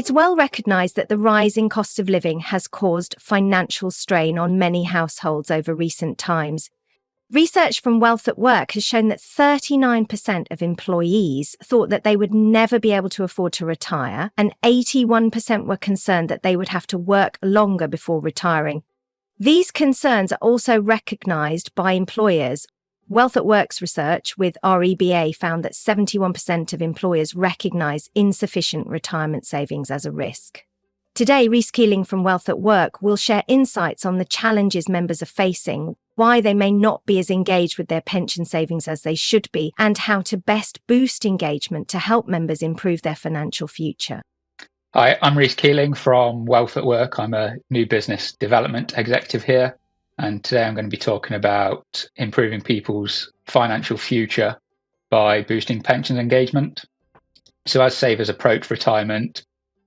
It's well recognised that the rising cost of living has caused financial strain on many households over recent times. Research from Wealth at Work has shown that 39% of employees thought that they would never be able to afford to retire, and 81% were concerned that they would have to work longer before retiring. These concerns are also recognised by employers. Wealth at Work's research with REBA found that 71% of employers recognise insufficient retirement savings as a risk. Today, Rhys Keeling from Wealth at Work will share insights on the challenges members are facing, why they may not be as engaged with their pension savings as they should be, and how to best boost engagement to help members improve their financial future. Hi, I'm Rhys Keeling from Wealth at Work. I'm a new business development executive here. And today I'm going to be talking about improving people's financial future by boosting pensions engagement. So as savers approach retirement,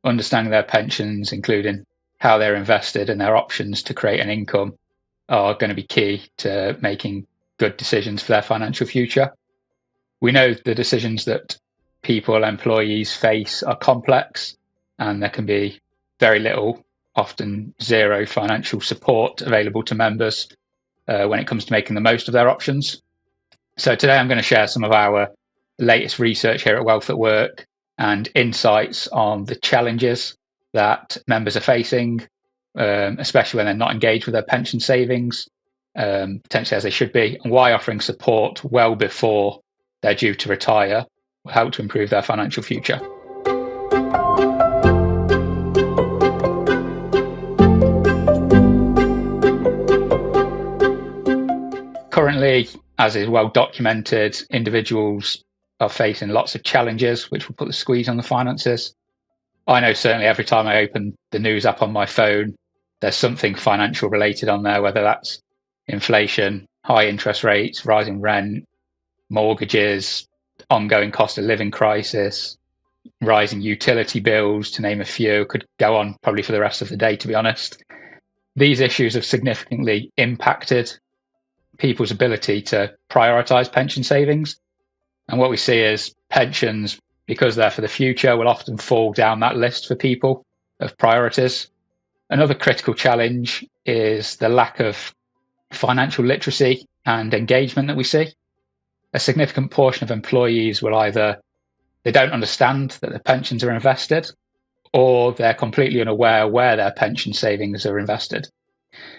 understanding their pensions, including how they're invested and their options to create an income, are going to be key to making good decisions for their financial future. We know the decisions that people, employees face are complex, and there can be very little, often zero financial support available to members when it comes to making the most of their options. So today I'm going to share some of our latest research here at Wealth at Work and insights on the challenges that members are facing, especially when they're not engaged with their pension savings, potentially as they should be, and why offering support well before they're due to retire will help to improve their financial future. Currently, as is well documented, individuals are facing lots of challenges which will put the squeeze on the finances. I know certainly every time I open the news app on my phone, there's something financial related on there, whether that's inflation, high interest rates, rising rent, mortgages, ongoing cost of living crisis, rising utility bills, to name a few. Could go on probably for the rest of the day, to be honest. These issues have significantly impacted people's ability to prioritise pension savings. And what we see is pensions, because they're for the future, will often fall down that list for people of priorities. Another critical challenge is the lack of financial literacy and engagement that we see. A significant portion of employees will either they don't understand that their pensions are invested, or they're completely unaware where their pension savings are invested.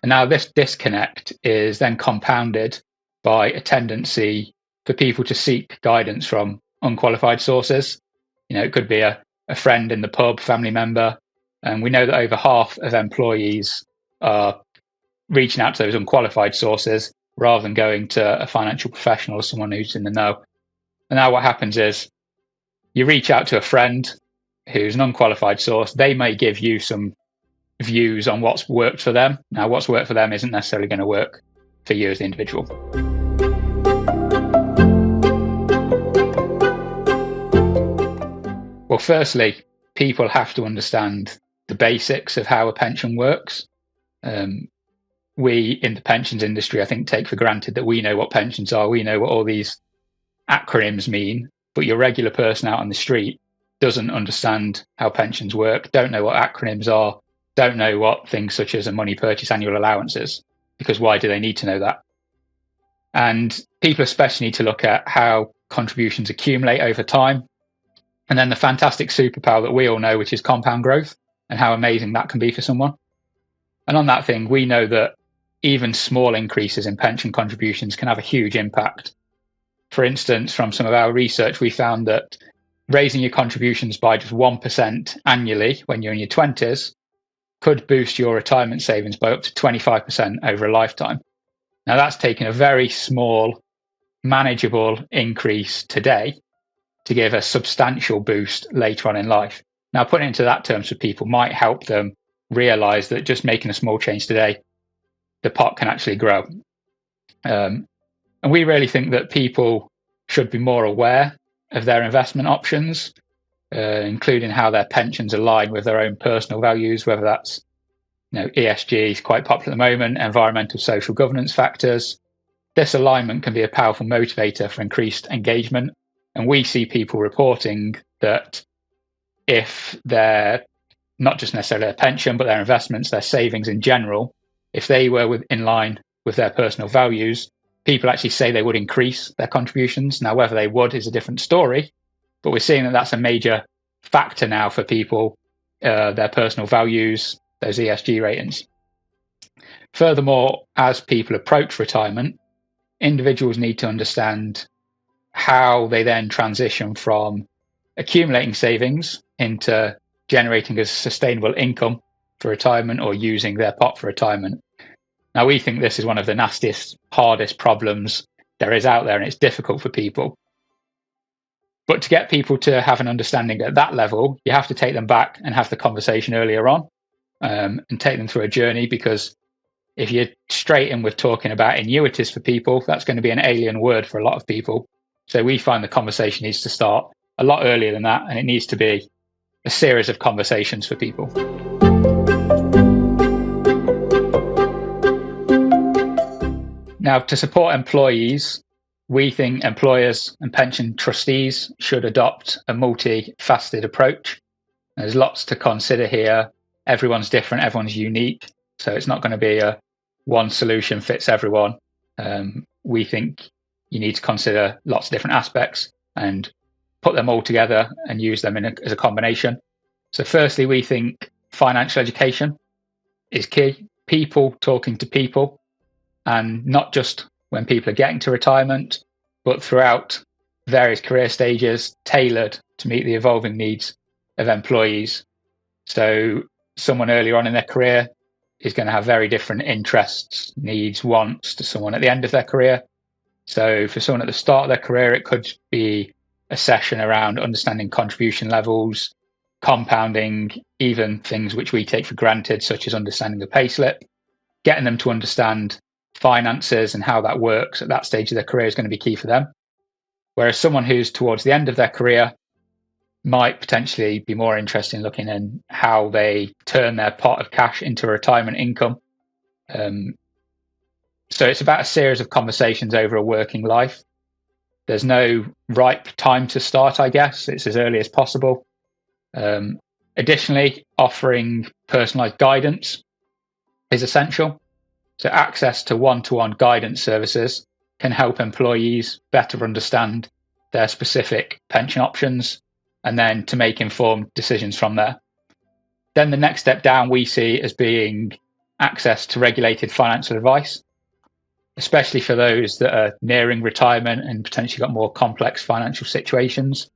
And now this disconnect is then compounded by a tendency for people to seek guidance from unqualified sources. It could be a friend in the pub, family member. And we know that over half of employees are reaching out to those unqualified sources rather than going to a financial professional or someone who's in the know. And now what happens is you reach out to a friend who's an unqualified source. They may give you some views on what's worked for them. Now, what's worked for them isn't necessarily going to work for you as the individual. Well, firstly, people have to understand the basics of how a pension works. We in the pensions industry, I think, take for granted that we know what pensions are. We know what all these acronyms mean, but your regular person out on the street doesn't understand how pensions work, don't know what acronyms are, don't know what things such as a money purchase annual allowance is, because why do they need to know that? And people especially need to look at how contributions accumulate over time, and then the fantastic superpower that we all know, which is compound growth, and how amazing that can be for someone. And on that thing, we know that even small increases in pension contributions can have a huge impact. For instance, from some of our research, we found that raising your contributions by just 1% annually when you're in your 20s could boost your retirement savings by up to 25% over a lifetime. Now, that's taken a very small, manageable increase today to give a substantial boost later on in life. Now, putting it into that terms for people might help them realize that just making a small change today, the pot can actually grow. And we really think that people should be more aware of their investment options, including how their pensions align with their own personal values, whether that's ESG is quite popular at the moment, environmental social governance factors. This alignment can be a powerful motivator for increased engagement. And we see people reporting that if their not just necessarily their pension, but their investments, their savings in general, if they were in line with their personal values, people actually say they would increase their contributions. Now, whether they would is a different story, but we're seeing that that's a major factor now for people, their personal values, those ESG ratings. Furthermore, as people approach retirement, individuals need to understand how they then transition from accumulating savings into generating a sustainable income for retirement or using their pot for retirement. Now, we think this is one of the nastiest, hardest problems there is out there, and it's difficult for people. But to get people to have an understanding at that level, you have to take them back and have the conversation earlier on, and take them through a journey, because if you're straight in with talking about annuities for people, that's going to be an alien word for a lot of people. So we find the conversation needs to start a lot earlier than that, and it needs to be a series of conversations for people. Now, to support employees, we think employers and pension trustees should adopt a multifaceted approach. There's lots to consider here. Everyone's different, everyone's unique. So it's not going to be a one solution fits everyone. We think you need to consider lots of different aspects and put them all together and use them as a combination. So firstly, we think financial education is key. People talking to people, and not just when people are getting to retirement, but throughout various career stages, tailored to meet the evolving needs of employees. So someone earlier on in their career is going to have very different interests, needs, wants to someone at the end of their career. So for someone at the start of their career, it could be a session around understanding contribution levels, compounding, even things which we take for granted, such as understanding the payslip. Getting them to understand finances and how that works at that stage of their career is going to be key for them. Whereas someone who's towards the end of their career might potentially be more interested in looking at how they turn their pot of cash into retirement income. So it's about a series of conversations over a working life. There's no ripe time to start, I guess. It's as early as possible. Additionally, offering personalized guidance is essential. So access to one-to-one guidance services can help employees better understand their specific pension options and then to make informed decisions from there. Then the next step down we see as being access to regulated financial advice, especially for those that are nearing retirement and potentially got more complex financial situations.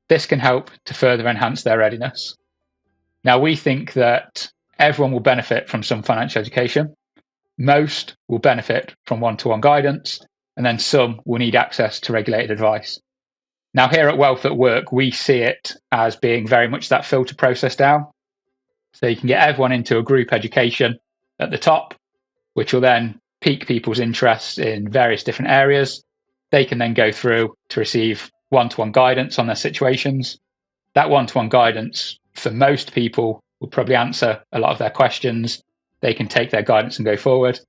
This can help to further enhance their readiness. Now, we think that everyone will benefit from some financial education. Most will benefit from one-to-one guidance, and then some will need access to regulated advice. Now, here at Wealth at Work, we see it as being very much that filter process down. So you can get everyone into a group education at the top, which will then pique people's interest in various different areas. They can then go through to receive one-to-one guidance on their situations. That one-to-one guidance, for most people, will probably answer a lot of their questions. They can take their guidance and go forward.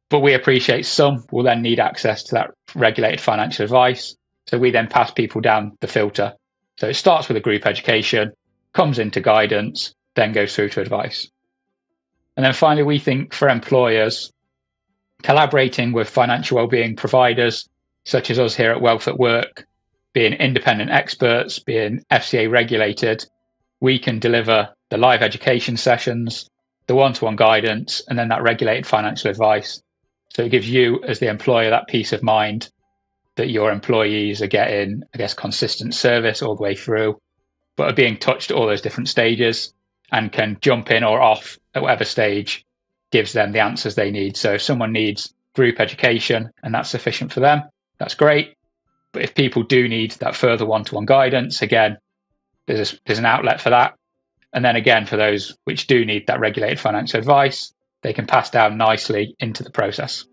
But we appreciate some will then need access to that regulated financial advice. So we then pass people down the filter. So it starts with a group education, comes into guidance, then goes through to advice. And then finally, we think for employers, collaborating with financial wellbeing providers, such as us here at Wealth at Work, being independent experts, being FCA regulated, we can deliver the live education sessions, the one-to-one guidance, and then that regulated financial advice. So it gives you as the employer that peace of mind that your employees are getting, I guess, consistent service all the way through, but are being touched at all those different stages and can jump in or off at whatever stage gives them the answers they need. So if someone needs group education and that's sufficient for them, that's great. But if people do need that further one-to-one guidance, again, there's an outlet for that. And then again, for those which do need that regulated financial advice, they can pass down nicely into the process.